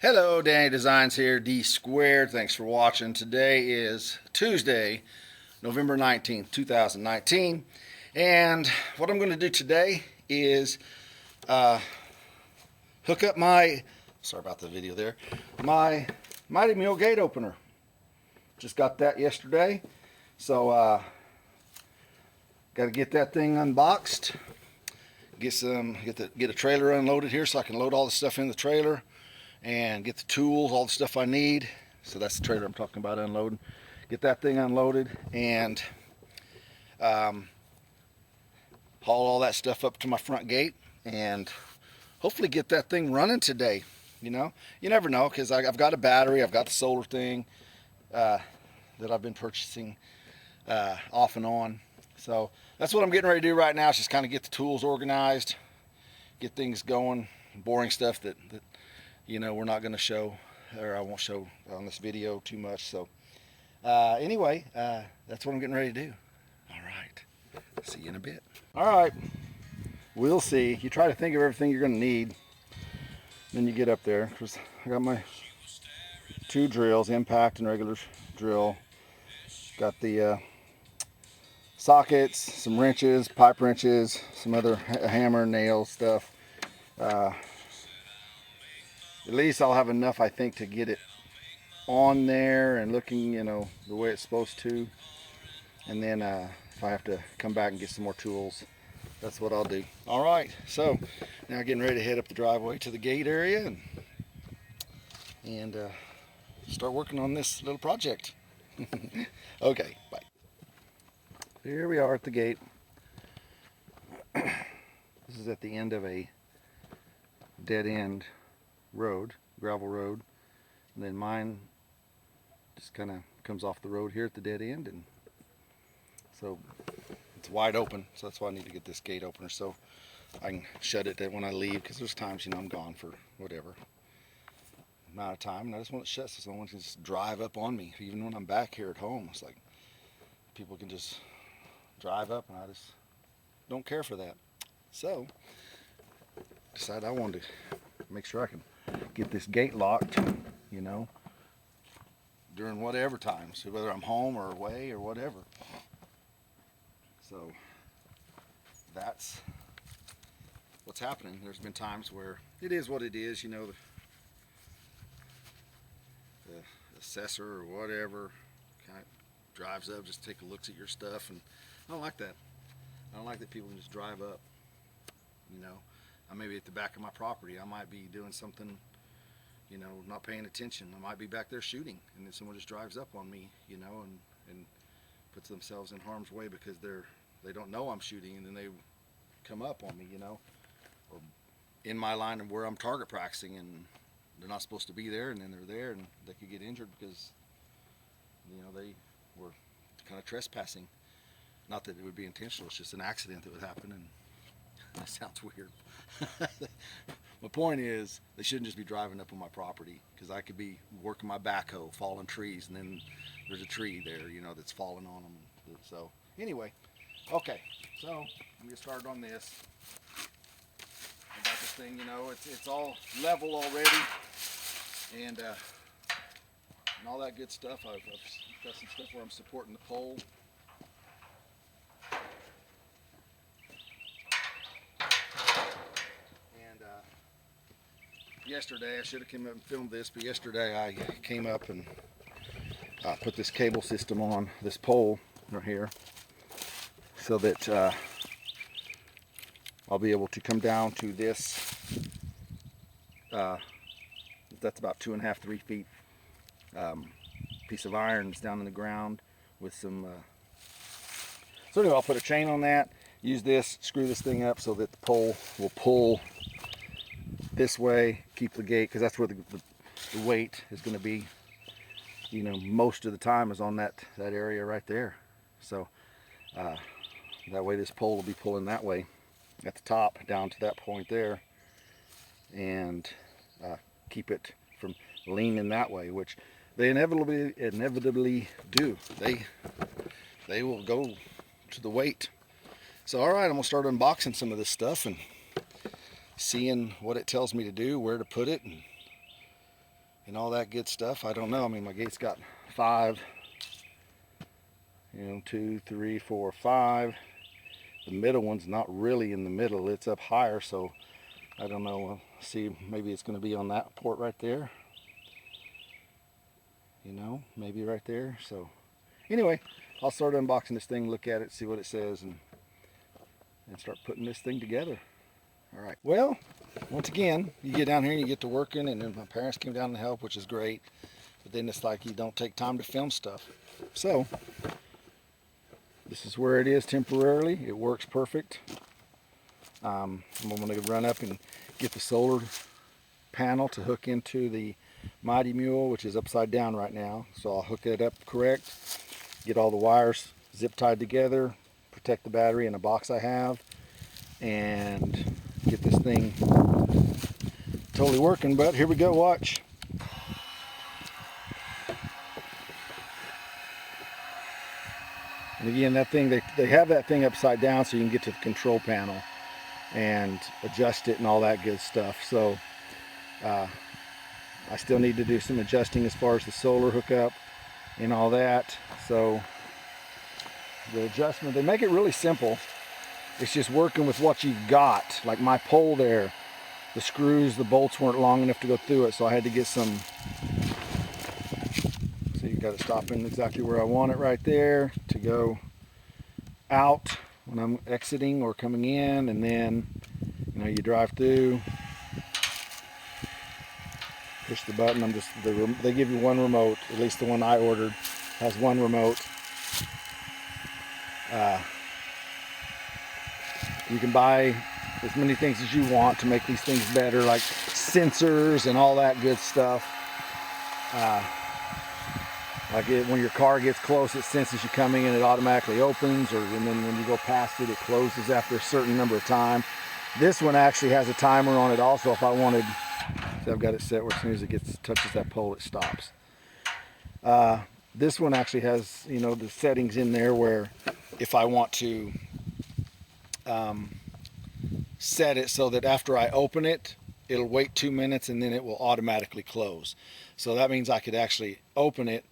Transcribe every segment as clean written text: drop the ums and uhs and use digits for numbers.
Hello, Danny Designs here, D Squared. Thanks for watching. Today is Tuesday, November 19th, 2019. And what I'm going to do today is hook up sorry about the video there, my Mighty Mule gate opener. Just got that yesterday. So, got to get that thing unboxed. Get a trailer unloaded here so I can load all the stuff in the trailer and get the tools, all the stuff I need. So that's the trailer I'm talking about unloading. Get that thing unloaded and haul all that stuff up to my front gate and hopefully get that thing running today. You know, you never know, because I've got a battery, I've got the solar thing that I've been purchasing off and on. So that's what I'm getting ready to do right now, is just kind of get the tools organized, get things going, boring stuff that you know we're not going to show, or I won't show on this video too much. So anyway, that's what I'm getting ready to do. All right, see you in a bit. All right, we'll see. You try to think of everything you're going to need, then you get up there, because I got my two drills, impact and regular drill. Got the sockets, some wrenches, pipe wrenches, some other hammer, nail stuff. At least I'll have enough, I think, to get it on there and looking, you know, the way it's supposed to. And then if I have to come back and get some more tools, that's what I'll do. All right, so now getting ready to head up the driveway to the gate area and start working on this little project. Okay, bye. Here we are at the gate. This is at the end of a dead end road, gravel road, and then mine just kind of comes off the road here at the dead end, and so it's wide open. So that's why I need to get this gate opener so I can shut it when I leave, because there's times, you know, I'm gone for whatever amount of time and I just want it shut so someone can just drive up on me. Even when I'm back here at home, it's like people can just drive up, and I just don't care for that. So decided I wanted to make sure I can get this gate locked, you know, during whatever times, whether I'm home or away or whatever. So that's what's happening. There's been times where it is what it is, you know, the assessor or whatever kind of drives up, just take a look at your stuff, and I don't like that. I don't like that people can just drive up, you know. I may be at the back of my property, I might be doing something, you know, not paying attention. I might be back there shooting, and then someone just drives up on me, you know, and puts themselves in harm's way because they don't know I'm shooting, and then they come up on me, you know, or in my line of where I'm target practicing, and they're not supposed to be there, and then they're there, and they could get injured because, you know, they were kind of trespassing. Not that it would be intentional, it's just an accident that would happen, and that sounds weird. My point is, they shouldn't just be driving up on my property, because I could be working my backhoe, falling trees, and then there's a tree there, you know, that's falling on them. So anyway, okay, so I'm gonna get started on this. I got this thing, you know, it's all level already, and all that good stuff. I've got some stuff where I'm supporting the pole. Yesterday, I should have came up and filmed this, but yesterday I came up and put this cable system on this pole right here, so that I'll be able to come down to this. That's about 2.5, 3 feet piece of iron that's down in the ground with some. So anyway, I'll put a chain on that. Use this, screw this thing up so that the pole will pull this way, keep the gate, because that's where the weight is going to be, you know, most of the time is on that area right there. So that way this pole will be pulling that way at the top down to that point there, and keep it from leaning that way, which they inevitably do. They will go to the weight. So all right, I'm gonna start unboxing some of this stuff and seeing what it tells me to do, where to put it, and and all that good stuff. I don't know. I mean, my gate's got 5, 2, 3, 4, 5. The middle one's not really in the middle. It's up higher, so I don't know. We'll see, maybe it's going to be on that port right there. Maybe right there. So anyway, I'll start unboxing this thing, look at it, see what it says, and start putting this thing together. All right. Well, once again, you get down here and you get to working, and then my parents came down to help, which is great. But then it's like you don't take time to film stuff. So this is where it is temporarily. It works perfect. I'm going to run up and get the solar panel to hook into the Mighty Mule, which is upside down right now. So I'll hook it up correct, get all the wires zip tied together, protect the battery in a box I have, and get this thing totally working. But here we go, watch. And again, that thing, they have that thing upside down so you can get to the control panel and adjust it and all that good stuff. So I still need to do some adjusting as far as the solar hookup and all that. So the adjustment, they make it really simple. It's just working with what you've got. Like my pole there, the screws, the bolts weren't long enough to go through it, so I had to get some. So you got to stop in exactly where I want it right there to go out when I'm exiting or coming in, and then you drive through, push the button. They give you one remote, at least the one I ordered has one remote. You can buy as many things as you want to make these things better, like sensors and all that good stuff. When your car gets close, it senses you coming and it automatically opens, and then when you go past it, it closes after a certain number of time. This one actually has a timer on it also. If I wanted, so I've got it set where as soon as it touches that pole, it stops. This one actually has, the settings in there where if I want to set it so that after I open it, it'll wait 2 minutes and then it will automatically close. So that means I could actually open it,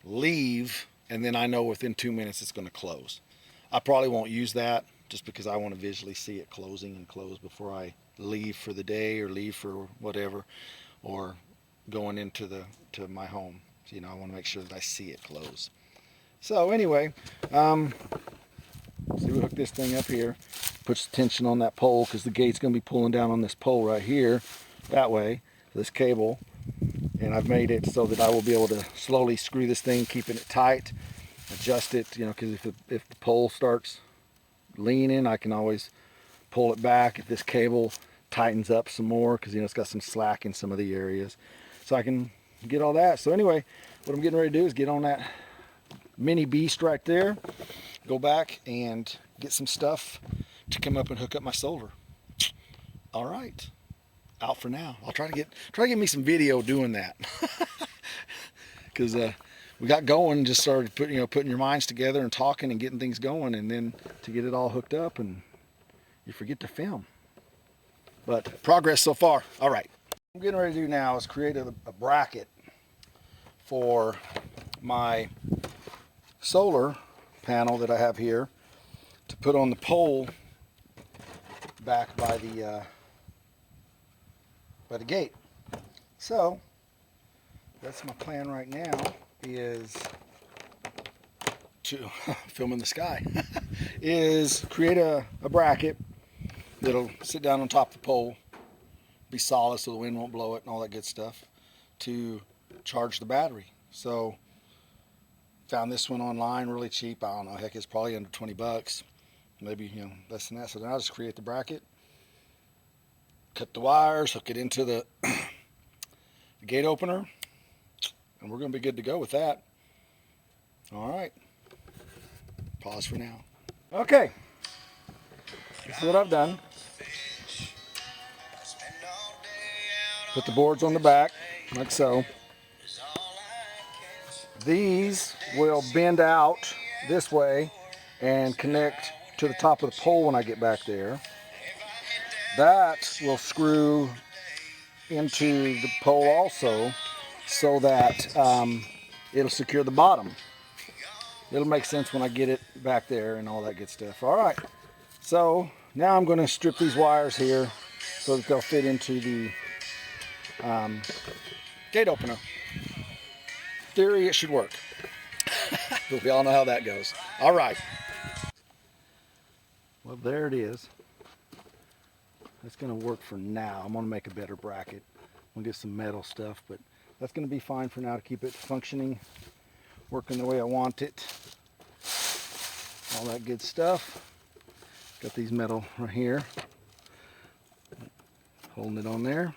leave, and then I know within 2 minutes it's going to close. I probably won't use that just because I want to visually see it closing and close before I leave for the day or leave for whatever, or going into my home. So, I want to make sure that I see it close. So anyway, see, we hook this thing up here, puts tension on that pole because the gate's going to be pulling down on this pole right here, that way, this cable. And I've made it so that I will be able to slowly screw this thing, keeping it tight, adjust it, because if the pole starts leaning, I can always pull it back if this cable tightens up some more, because it's got some slack in some of the areas. So I can get all that. So anyway, what I'm getting ready to do is get on that mini beast right there, go back and get some stuff to come up and hook up my solar. All right, out for now. I'll try to get me some video doing that, because we got going, just started putting your minds together and talking and getting things going, and then to get it all hooked up and you forget to film. But progress so far. All right, what I'm getting ready to do now is create a bracket for my solar panel that I have here to put on the pole back by the gate. So that's my plan right now, is to film in the sky, is create a bracket that'll sit down on top of the pole, be solid so the wind won't blow it and all that good stuff, to charge the battery. So found this one online really cheap. I don't know, heck, it's probably under 20 bucks, maybe less than that. So then I'll just create the bracket, cut the wires, hook it into the gate opener, and we're going to be good to go with that. All right, pause for now. Okay, this is what I've done. Put the boards on the back like so. These will bend out this way and connect to the top of the pole when I get back there. That will screw into the pole also, so that it'll secure the bottom. It'll make sense when I get it back there and all that good stuff. All right, so now I'm going to strip these wires here so that they'll fit into the gate opener. Theory, it should work. But we all know how that goes. All right. Well, there it is. That's going to work for now. I'm going to make a better bracket. I'm going to get some metal stuff, but that's going to be fine for now to keep it functioning, working the way I want it. All that good stuff. Got these metal right here, holding it on there.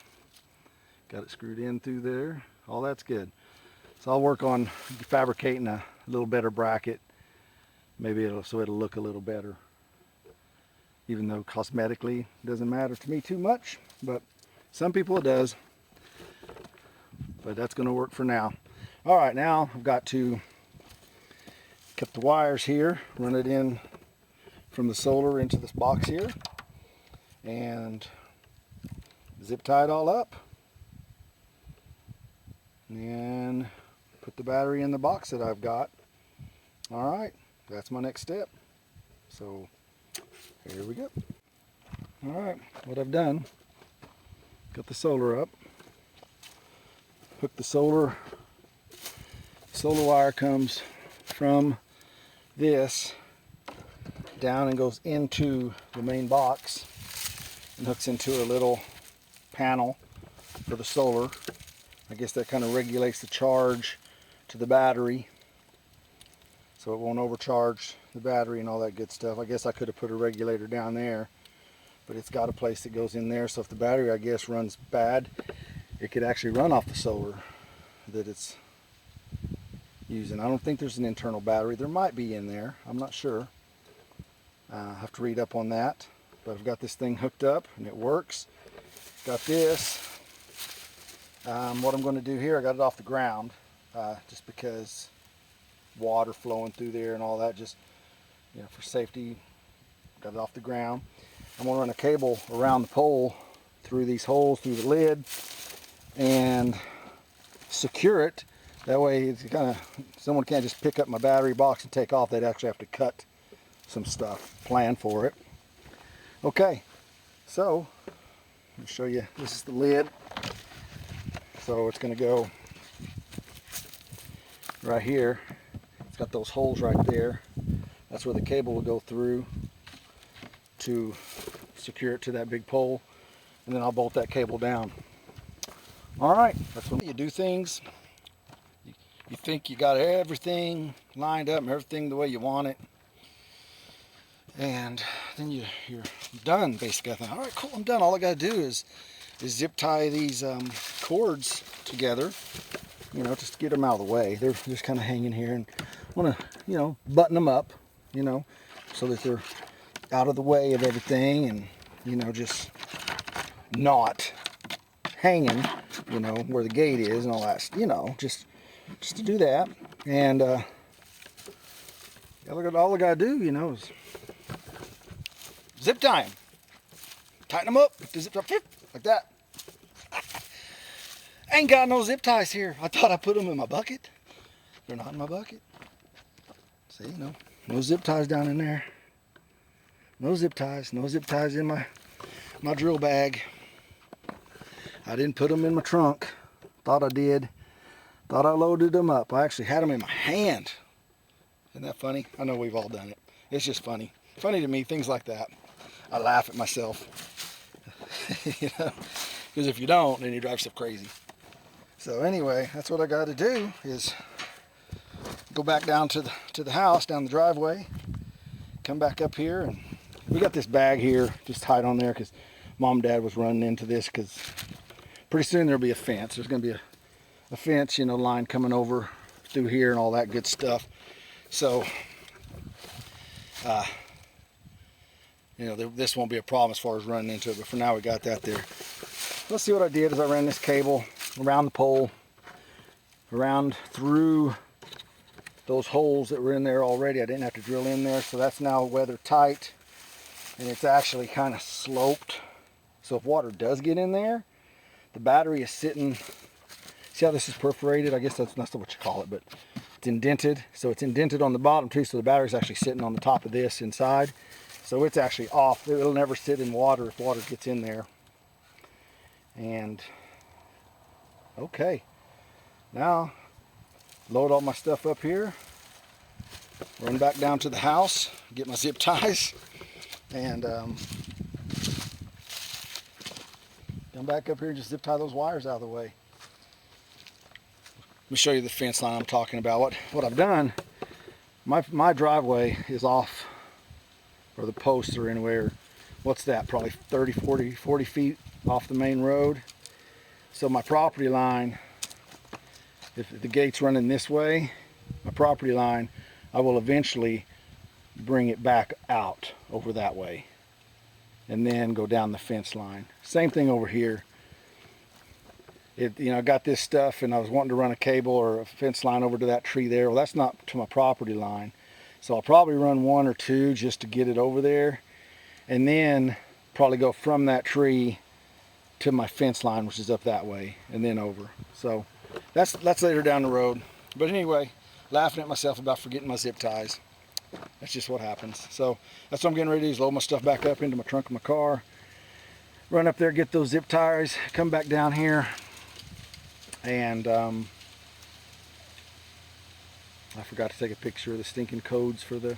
Got it screwed in through there. All that's good. So I'll work on fabricating a little better bracket. Maybe it'll look a little better. Even though cosmetically it doesn't matter to me too much, but some people it does. But that's going to work for now. All right, now I've got to cut the wires here, run it in from the solar into this box here, and zip tie it all up, and put the battery in the box that I've got. All right, that's my next step. So here we go. All right, what I've done, got the solar up, hooked the solar wire comes from this down and goes into the main box and hooks into a little panel for the solar. I guess that kind of regulates the charge to the battery so it won't overcharge the battery and all that good stuff. I guess I could have put a regulator down there, but it's got a place that goes in there, so if the battery, I guess, runs bad, it could actually run off the solar that it's using. I don't think there's an internal battery. There might be in there. I'm not sure. I have to read up on that. But I've got this thing hooked up and it works. Got this. What I'm going to do here, I got it off the ground just because water flowing through there and all that, just for safety. Got it off the ground. I'm going to run a cable around the pole through these holes through the lid and secure it. That way it's someone can't just pick up my battery box and take off. They'd actually have to cut some stuff, plan for it. Okay, so I'll show you. This is the lid. So it's going to go right here. It's got those holes right there. That's where the cable will go through to secure it to that big pole. And then I'll bolt that cable down. All right, that's when you do things. You think you got everything lined up and everything the way you want it. And then you're done, basically. I think, all right, cool, I'm done. All I got to do is zip tie these cords together, just to get them out of the way. They're just kind of hanging here, and I want to, button them up, so that they're out of the way of everything, and, just not hanging, where the gate is and all that, just to do that. And all I got to do, is zip tie them. Tighten them up, the zip tie, like that. I ain't got no zip ties here. I thought I put them in my bucket. They're not in my bucket. See, no zip ties down in there. No zip ties in my drill bag. I didn't put them in my trunk. Thought I did. Thought I loaded them up. I actually had them in my hand. Isn't that funny? I know we've all done it. It's just funny. Funny to me, things like that. I laugh at myself. Because if you don't, then you drive yourself crazy. So anyway, that's what I got to do, is go back down to the house, down the driveway, come back up here, and we got this bag here just tied on there because Mom and Dad was running into this, because pretty soon there'll be a fence. There's going to be a fence, line coming over through here and all that good stuff. So, this won't be a problem as far as running into it, but for now we got that there. Let's see what I did is I ran this cable around the pole, around through those holes that were in there already. I didn't have to drill in there, so that's now weather tight, and it's actually kind of sloped. So if water does get in there, The battery is sitting, see how this is perforated? I guess that's not what you call it, but it's indented. So it's indented on the bottom too, so the battery's actually sitting on the top of this inside. So it's actually off. It'll never sit in water if water gets in there. And okay, now load all my stuff up here, run back down to the house, get my zip ties, and come back up here and just zip tie those wires out of the way. Let me show you the fence line I'm talking about. What I've done, my driveway is off, or the posts are anywhere, what's that, probably 30, 40 feet off the main road. So my property line, if the gate's running this way, my property line, I will eventually bring it back out over that way and then go down the fence line. Same thing over here. I got this stuff and I was wanting to run a cable or a fence line over to that tree there. Well, that's not to my property line. So I'll probably run one or two just to get it over there, and then probably go from that tree to my fence line, which is up that way, and then over. So that's later down the road. But anyway, laughing at myself about forgetting my zip ties. That's just what happens. So that's what I'm getting ready to do, is load my stuff back up into my trunk of my car, run up there, get those zip ties, come back down here, and I forgot to take a picture of the stinking codes for the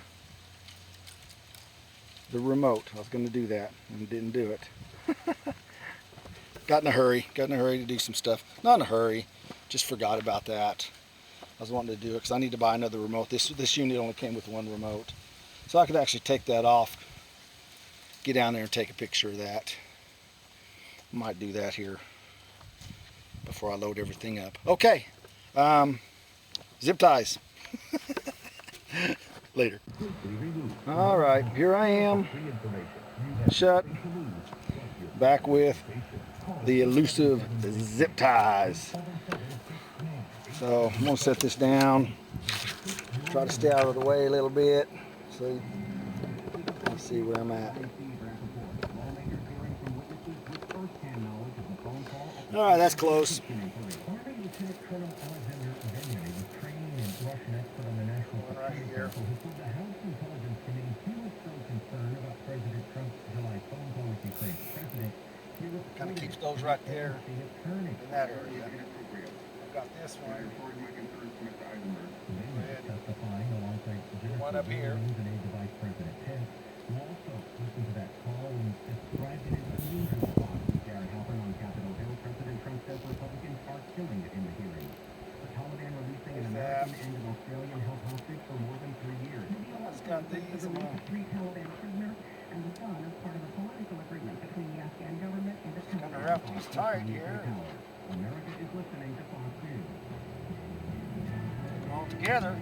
remote. I was going to do that and didn't do it. Got in a hurry to do some stuff. Not in a hurry, just forgot about that. I was wanting to do it because I need to buy another remote. This unit only came with one remote. So I could actually take that off, get down there and take a picture of that. Might do that here before I load everything up. Okay, zip ties. Later. All right, here I am, shut, back with the elusive zip ties. So I'm gonna set this down, try to stay out of the way a little bit, so you can see where I'm at. All right, that's close. Right here. Kind of keeps those right there in that area. I've got this one. One up here. That. It's got these. Kind of rough these tight here. All together.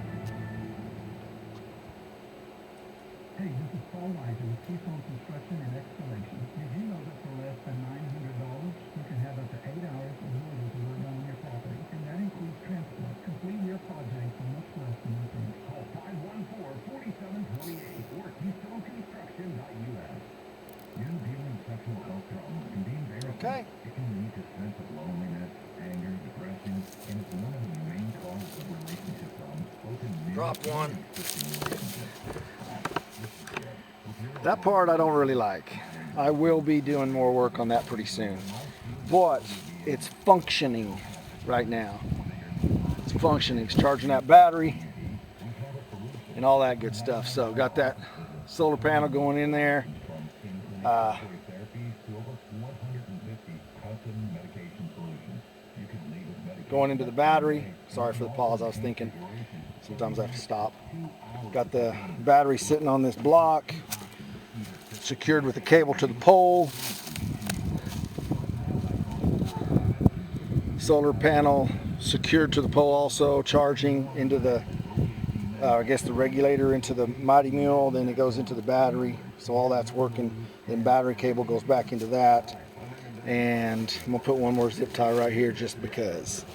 Hey, this is Paul Weiser with Keystone Construction and Excavation. Did you know that for less than $900, you can have up to 8 hours of labor to work on your property? And that includes transport. Complete your project for much less than you think. Call 514-4728 or KeystoneConstruction.us. You dealing with sexual health problems can be embarrassing. Okay. It can lead to sense of loneliness, anger, depression, and it's one of the main causes of relationship problems. Drop one. That part I don't really like. I will be doing more work on that pretty soon. But it's functioning right now. It's functioning. It's charging that battery and all that good stuff. So got that solar panel going in there. Going into the battery. Sorry for the pause. I was thinking sometimes I have to stop. Got the battery sitting on this block, secured with a cable to the pole. Solar panel secured to the pole also, charging into the I guess the regulator into the Mighty Mule, then it goes into the battery. So all that's working. Then battery cable goes back into that. And I'm gonna put one more zip tie right here just because.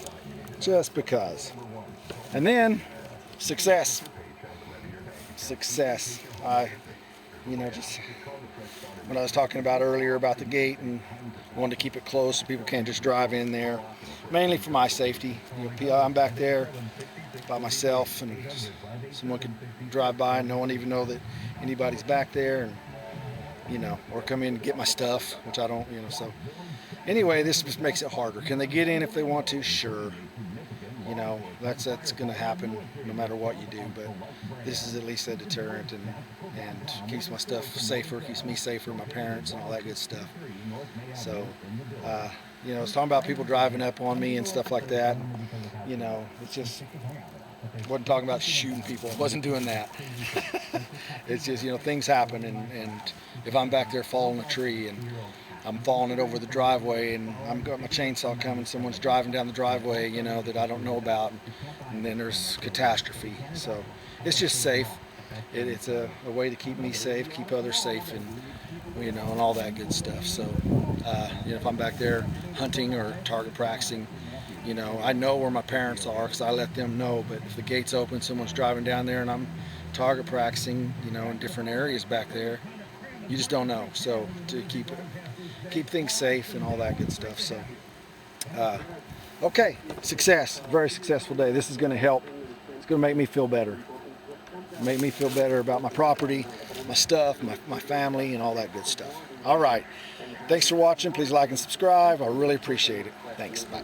Just because. And then success. Success. Just when I was talking about earlier about the gate and wanted to keep it closed so people can't just drive in there. Mainly for my safety. I'm back there by myself, and someone could drive by and no one even know that anybody's back there, and or come in and get my stuff, which I don't, so anyway, this just makes it harder. Can they get in if they want to? Sure. That's going to happen no matter what you do, but this is at least a deterrent and keeps my stuff safer, keeps me safer, my parents, and all that good stuff. So, I was talking about people driving up on me and stuff like that. It's just, wasn't talking about shooting people. Wasn't doing that. It's just, things happen, and if I'm back there falling a tree and I'm falling it over the driveway and I've got my chainsaw coming, someone's driving down the driveway, that I don't know about, and then there's catastrophe. So it's just safe. It's a way to keep me safe, keep others safe, and and all that good stuff. So if I'm back there hunting or target practicing, I know where my parents are because I let them know. But if the gate's open, someone's driving down there, and I'm target practicing, in different areas back there, you just don't know. So to keep things safe and all that good stuff. So okay, success, very successful day. This is going to help. It's going to make me feel better. Make me feel better about my property, my stuff, my family, and all that good stuff. All right. Thanks for watching. Please like and subscribe. I really appreciate it. Thanks. Bye.